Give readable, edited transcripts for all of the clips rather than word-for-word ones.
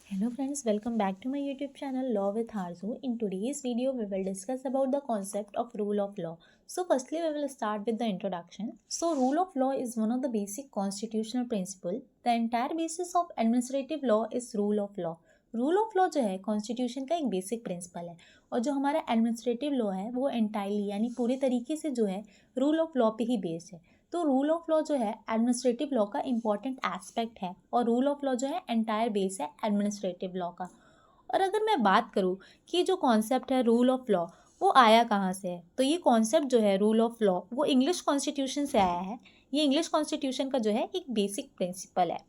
Hello friends, welcome back to my YouTube channel Law with Harzu. In today's video, we will discuss about the concept of rule of law. So firstly, we will start with the introduction. So rule of law is one of the basic constitutional principle. The entire basis of administrative law is rule of law. Rule of law जो है constitution का एक basic principle है और जो हमारा administrative law है वो एंटायरली यानी पूरे तरीके से जो है रूल ऑफ लॉ पे ही बेस्ड है। तो रूल ऑफ लॉ जो है एडमिनिस्ट्रेटिव लॉ का इम्पॉर्टेंट एस्पेक्ट है और रूल ऑफ लॉ जो है एंटायर बेस है एडमिनिस्ट्रेटिव लॉ का। और अगर मैं बात करूँ कि जो कॉन्सेप्ट है रूल ऑफ लॉ वो आया कहाँ से है, तो ये कॉन्सेप्ट जो है रूल ऑफ लॉ वो इंग्लिश कॉन्स्टिट्यूशन से आया है। ये इंग्लिश कॉन्स्टिट्यूशन का जो है एक बेसिक प्रिंसिपल है।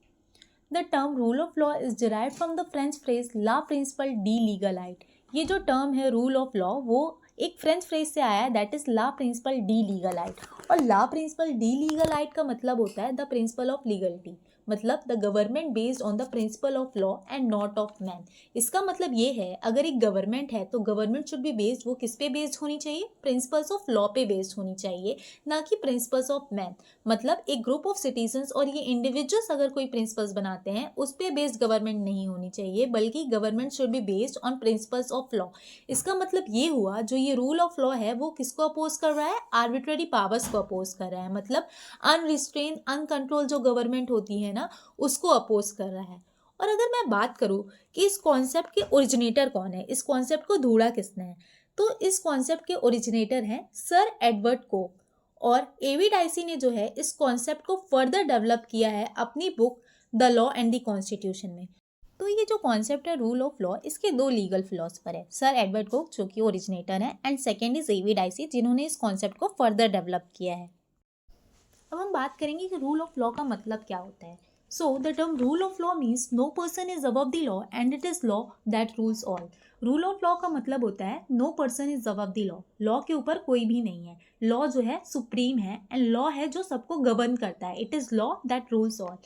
The term rule of law is derived from the French phrase la principle de legalite. ये जो टर्म है रूल ऑफ लॉ वो एक फ्रेंच फ्रेज से आया है, that is la principle de legalite. और ला प्रिंसिपल डी लीगलाइट का मतलब होता है द प्रिंसिपल ऑफ लीगलिटी, मतलब the government based on the principle of law and not of man. इसका मतलब ये है अगर एक गवर्नमेंट है तो गवर्नमेंट शुड बी बेस्ड, वो किस पे बेस्ड होनी चाहिए, प्रिंसिपल्स ऑफ लॉ पे बेस्ड होनी चाहिए, ना कि प्रिंसिपल्स ऑफ मैन। मतलब एक ग्रुप ऑफ सिटीजन्स और ये इंडिविजुअल्स अगर कोई प्रिंसिपल्स बनाते हैं उस पे बेस्ड गवर्नमेंट नहीं होनी चाहिए, बल्कि government should be based on principles of law. इसका मतलब ये हुआ जो ये रूल ऑफ लॉ है वो किसको अपोज कर रहा है, आर्बिट्ररी पावर्स को अपोज कर रहा है। मतलब अनरिस्ट्रेन अनकंट्रोल जो गवर्नमेंट होती है ना उसको अपोज कर रहा है। और अगर मैं बात करूं कि इस कॉन्सेप्ट के ओरिजिनेटर कौन है, इस कॉन्सेप्ट को ढूंढा किसने है, तो इस कॉन्सेप्ट के ओरिजिनेटर हैं सर एडवर्ड कोक। और एवी डाइसी ने जो है इस कॉन्सेप्ट को फर्दर डेवलप किया है अपनी book the law and the constitution में। तो ये जो कॉन्सेप्ट है रूल ऑफ लॉ इसके दो लीगल फिलोसफर है, सर एडवर्ड कोक जो कि ओरिजिनेटर है and second is A V Dicey जिन्होंने इस कॉन्सेप्ट को फर्दर डेवलप किया है। अब हम बात करेंगे कि रूल ऑफ लॉ का मतलब क्या होता है। So the term rule of law means no person is above the law and it is law that rules all. Rule of law का मतलब होता है no person is above the law, law के ऊपर कोई भी नहीं है, लॉ जो है सुप्रीम है एंड लॉ है जो सबको गवर्न करता है, it is law that rules all.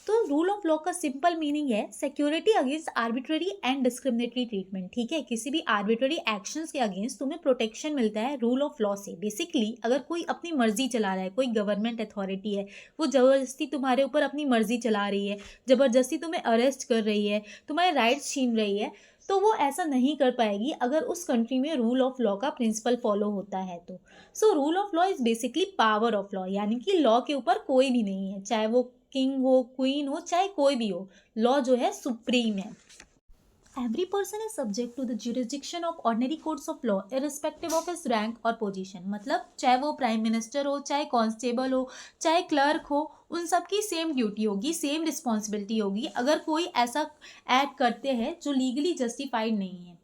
तो रूल ऑफ लॉ का सिंपल मीनिंग है security against arbitrary and discriminatory treatment. ठीक है, किसी भी आर्बिट्ररी एक्शंस के अगेंस्ट तुम्हें प्रोटेक्शन मिलता है रूल ऑफ लॉ से। बेसिकली अगर कोई अपनी मर्जी चला रहा है, कोई गवर्नमेंट अथॉरिटी है वो ज़बरदस्ती तुम्हारे ऊपर अपनी मर्जी चला रही है, ज़बरदस्ती तुम्हें अरेस्ट कर रही है, तुम्हारे राइट्स छीन रही है, तो वो ऐसा नहीं कर पाएगी अगर उस कंट्री में रूल ऑफ लॉ का प्रिंसिपल फॉलो होता है तो। So rule of law is basically power of law, यानी कि लॉ के ऊपर कोई भी नहीं है, चाहे वो किंग हो, क्वीन हो, चाहे कोई भी हो, लॉ जो है सुप्रीम है। Every person is subject to the jurisdiction of ordinary courts of law irrespective of his rank और पोजीशन। मतलब चाहे वो प्राइम मिनिस्टर हो, चाहे कांस्टेबल हो, चाहे क्लर्क हो, उन सब की सेम ड्यूटी होगी, सेम रिस्पॉन्सिबिलिटी होगी अगर कोई ऐसा एक्ट करते हैं जो लीगली जस्टिफाइड नहीं है।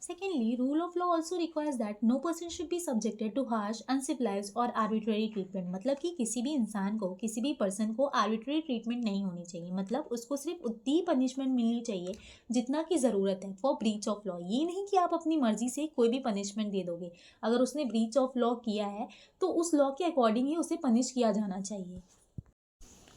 Secondly, rule of law also requires that no person should be subjected to harsh, uncivilized और arbitrary treatment। मतलब कि किसी भी इंसान को, किसी भी पर्सन को arbitrary treatment नहीं होनी चाहिए, मतलब उसको सिर्फ उतनी ही पनिशमेंट मिलनी चाहिए जितना की ज़रूरत है फॉर ब्रीच ऑफ लॉ। ये नहीं कि आप अपनी मर्जी से कोई भी पनिशमेंट दे दोगे, अगर उसने ब्रीच ऑफ लॉ किया है तो उस लॉ के अकॉर्डिंग ही उसे पनिश किया जाना चाहिए।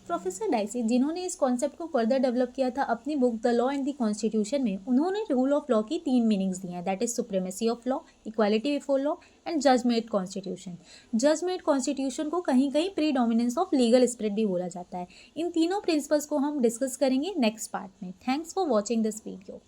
प्रोफेसर डाइसी जिन्होंने इस कॉन्सेप्ट को फर्दर डेवलप किया था अपनी book the law and the constitution में, उन्होंने रूल ऑफ लॉ की तीन मीनिंग्स दिए हैं, that is supremacy of law, equality before law and judgement constitution. Judgement constitution को कहीं कहीं प्रीडोमिनेंस ऑफ लीगल स्पिरिट भी बोला जाता है। इन तीनों प्रिंसिपल्स को हम डिस्कस करेंगे नेक्स्ट पार्ट में। Thanks for watching this video.